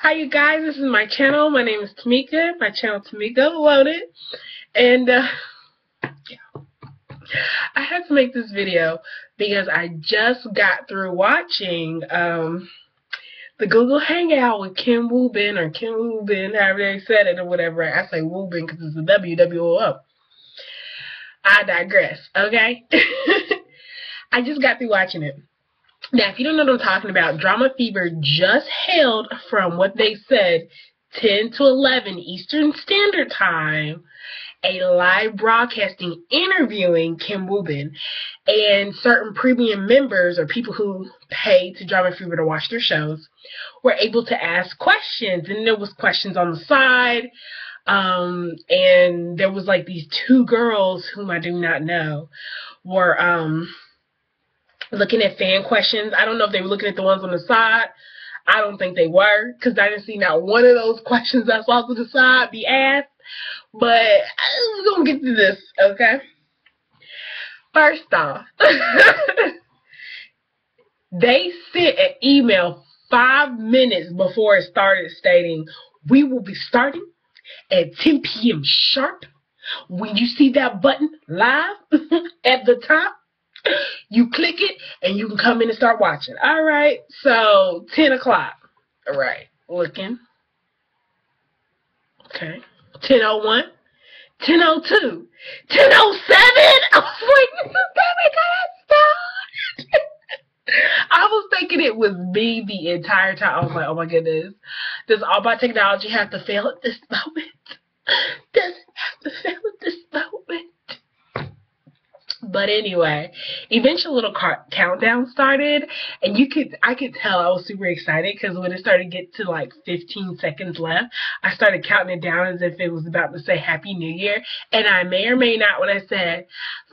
Hi you guys, this is my channel. My name is Tamika. My channel Tamika Loaded. And I had to make this video because I just got through watching the Google Hangout with Woo Bin, or Woo Bin, however they said it or whatever. I say Woo Bin because it's a W-W-O-O. I digress, okay? I just got through watching it. Now, if you don't know what I'm talking about, Dramafever just held, from what they said, 10 to 11 Eastern Standard Time, a live broadcasting interviewing Woo Bin, and certain premium members or people who pay to Dramafever to watch their shows were able to ask questions, and there was questions on the side, and there was like these two girls whom I do not know were looking at fan questions. I don't know if they were looking at the ones on the side. I don't think they were, because I didn't see not one of those questions I saw to the side be asked. But we're going to get to this, okay? First off, they sent an email 5 minutes before it started stating, "We will be starting at 10 p.m. sharp. When you see that button live at the top, you click it and you can come in and start watching." All right, so 10 o'clock. All right, looking. Okay, 10:01, 10:02, 10:07. I was like, stop. I was thinking it was me the entire time. I was like, oh my goodness, does all my technology have to fail at this moment? Does it have to fail at this moment? But anyway, eventually a little countdown started, and I could tell I was super excited, because when it started to get to like 15 seconds left, I started counting it down as if it was about to say Happy New Year, and I may or may not, when I said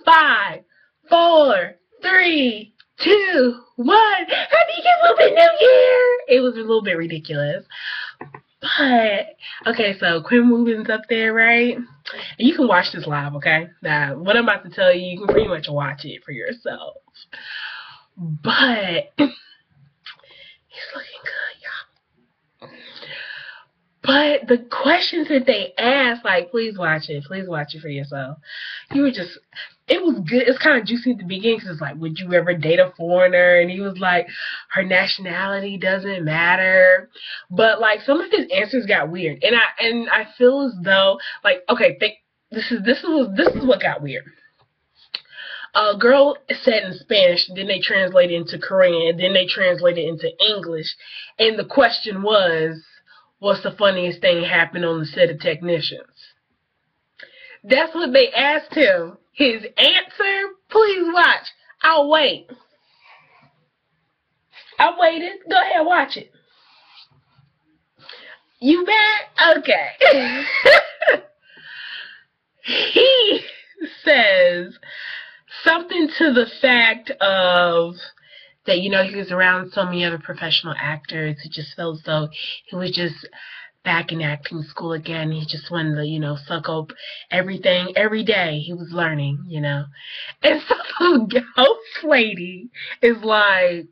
5, 4, 3, 2, 1, Happy New Year! It was a little bit ridiculous. But, okay, so Woo Bin's up there, right? And you can watch this live, okay? Now, what I'm about to tell you, you can pretty much watch it for yourself. But, he's looking good, y'all. But the questions that they asked, like, please watch it for yourself. You were just, it was good. It's kind of juicy at the beginning, because it's like, would you ever date a foreigner? And he was like, her nationality doesn't matter. But like, some of his answers got weird, and I feel as though, like, okay, this is what got weird. A girl said in Spanish, then they translated into Korean, and then they translated into English, and the question was, what's the funniest thing happened on the set of Technicians? That's what they asked him. His answer, please watch. I'll wait. I waited. Go ahead, watch it. You bet? Okay. He says something to the fact of that, you know, he was around so many other professional actors. He just felt as though he was just back in acting school again. He just wanted to, you know, suck up everything every day he was learning, you know. And so the host lady is like,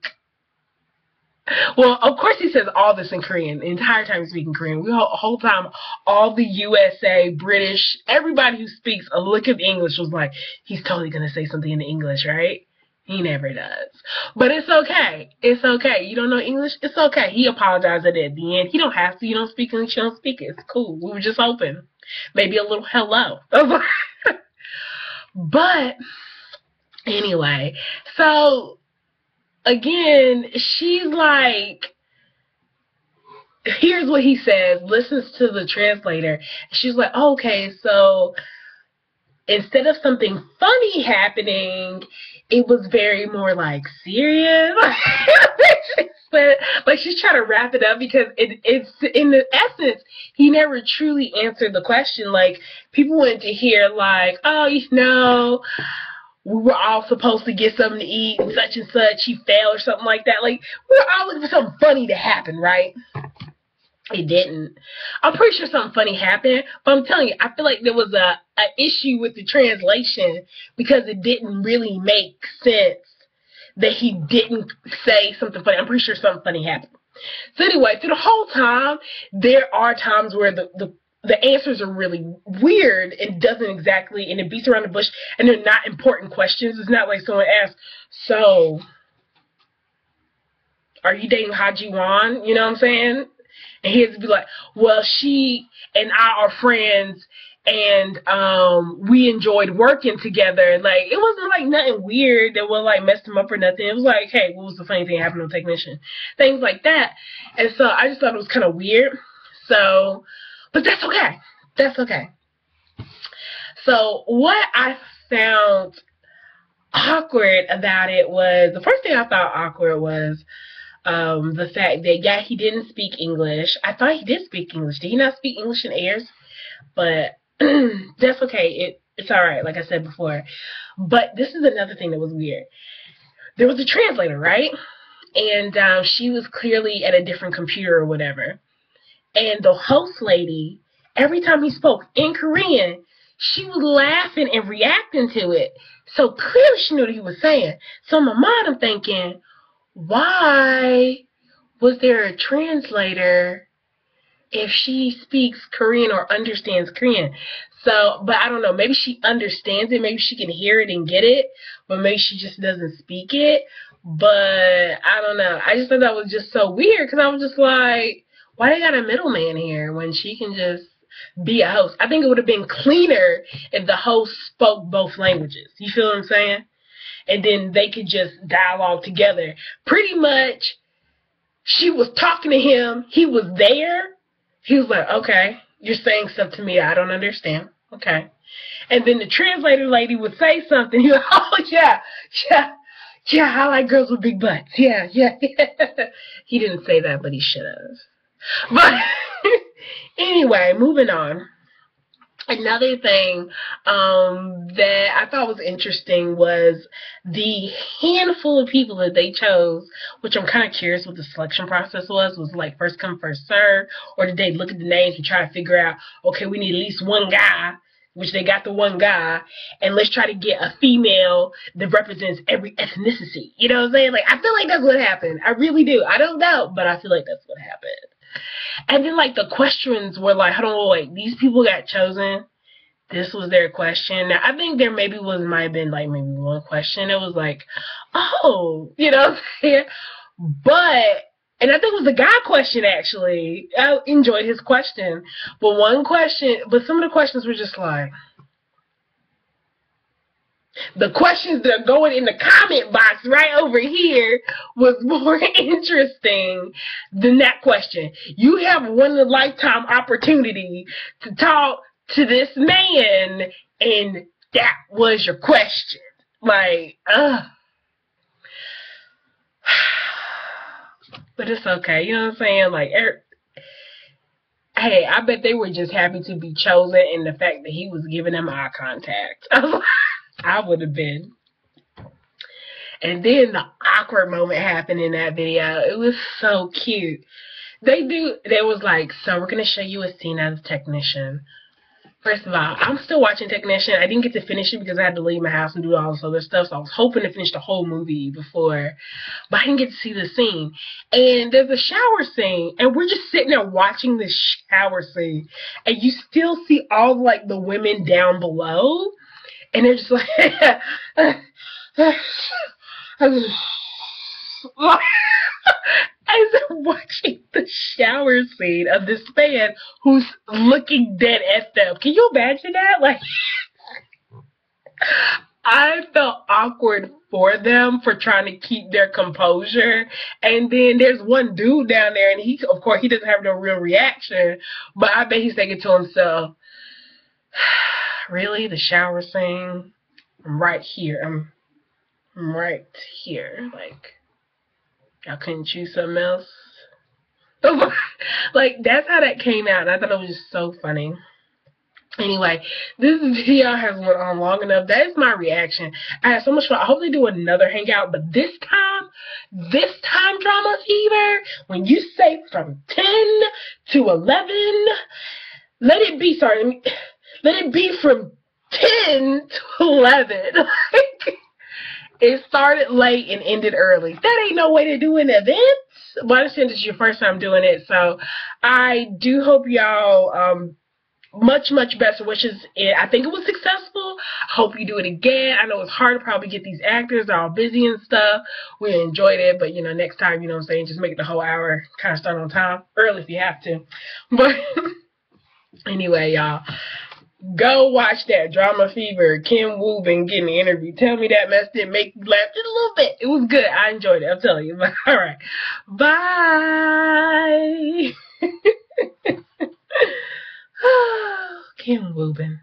well, of course he says all this in Korean. The entire time he's speaking Korean. The whole time, all the USA, British, everybody who speaks a lick of English was like, he's totally going to say something in English, right? He never does. But it's okay. It's okay. You don't know English? It's okay. He apologized at the end. He don't have to. You don't speak English, you don't speak it. It's cool. We were just hoping. Maybe a little hello. But anyway, so again, she's like, here's what he says, listens to the translator. She's like, okay, so instead of something funny happening, it was very more like serious. But like, she's trying to wrap it up, because it's in the essence, he never truly answered the question. Like, people wanted to hear like, oh, you know, we were all supposed to get something to eat and such, he fell or something like that. Like, we were all looking for something funny to happen, right? It didn't. I'm pretty sure something funny happened, but I'm telling you, I feel like there was a issue with the translation, because it didn't really make sense that he didn't say something funny. I'm pretty sure something funny happened. So anyway, through the whole time, there are times where the answers are really weird and doesn't exactly, and it beats around the bush, and they're not important questions. It's not like someone asks, so, are you dating Haji Wan? You know what I'm saying? And he has to be like, well, she and I are friends, and we enjoyed working together. Like, it wasn't like nothing weird that would like mess him up or nothing. It was like, hey, what was the funny thing happened on Technician? Things like that. And so I just thought it was kind of weird. So, but that's okay. That's okay. So what I found awkward about it was, the first thing I thought awkward was the fact that, yeah, he didn't speak English. I thought he did speak English. Did he not speak English in Airs? But that's okay. It's all right, like I said before. But this is another thing that was weird. There was a translator, right? And she was clearly at a different computer or whatever. And the host lady, every time he spoke in Korean, she was laughing and reacting to it. So clearly she knew what he was saying. So in my mind, I'm thinking, why was there a translator if she speaks Korean or understands Korean? So, but I don't know, maybe she understands it, maybe she can hear it and get it, but maybe she just doesn't speak it. But I don't know, I just thought that was just so weird, because I was just like, why they got a middleman here when she can just be a host? I think it would have been cleaner if the host spoke both languages. You feel what I'm saying? And then they could just dialogue together. Pretty much, she was talking to him, he was there. He was like, okay, you're saying stuff to me I don't understand. Okay. And then the translator lady would say something. He was like, oh, yeah, I like girls with big butts. Yeah. He didn't say that, but he should have. But anyway, moving on. Another thing that I thought was interesting was the handful of people that they chose, which I'm kind of curious what the selection process was. Was like first come, first serve, or did they look at the names and try to figure out, okay, we need at least one guy, which they got the one guy, and let's try to get a female that represents every ethnicity. You know what I'm saying? Like, I feel like that's what happened. I really do. I don't know, but I feel like that's what happened. And then, like, the questions were like, hold on, wait, these people got chosen. This was their question. Now, I think there might have been, like, maybe one question. It was like, oh, you know what I'm saying? But, and I think it was the guy question, actually. I enjoyed his question. But some of the questions were just like, the questions that are going in the comment box right over here was more interesting than that question. You have one in a lifetime opportunity to talk to this man, and that was your question. Like, but it's okay. You know what I'm saying? Like, hey, I bet they were just happy to be chosen, and the fact that he was giving them eye contact. I would have been. And then the awkward moment happened in that video. It was so cute. They was like, so we're going to show you a scene as a Technician. First of all, I'm still watching Technician. I didn't get to finish it because I had to leave my house and do all this other stuff. So I was hoping to finish the whole movie before. But I didn't get to see the scene. And there's a shower scene. And we're just sitting there watching this shower scene. And you still see all, like, the women down below. And they're just like, as I'm watching the shower scene of this man who's looking dead at them. Can you imagine that? Like, I felt awkward for them for trying to keep their composure. And then there's one dude down there, and he, of course, he doesn't have no real reaction. But I bet he's thinking to himself, really, the shower scene? I'm right here. I'm right here. Like, y'all couldn't choose something else? Like, that's how that came out. And I thought it was just so funny. Anyway, this video has went on long enough. That is my reaction. I had so much fun. I hope they do another hangout. But this time, Drama Fever, when you say from 10 to 11, let it be from 10 to 11. It started late and ended early. That ain't no way to do an event. But I understand this is your first time doing it, so I do hope y'all much best wishes. I think it was successful. Hope you do it again. I know it's hard to probably get these actors. They're all busy and stuff. We enjoyed it, but you know, next time, you know what I'm saying, just make it the whole hour. Kind of start on time, early if you have to. But anyway, y'all, go watch that Dramafever. Kim Woo Bin getting the interview. Tell me that mess didn't make you laugh just a little bit. It was good. I enjoyed it. I'm telling you. But all right, bye. Kim Woo Bin.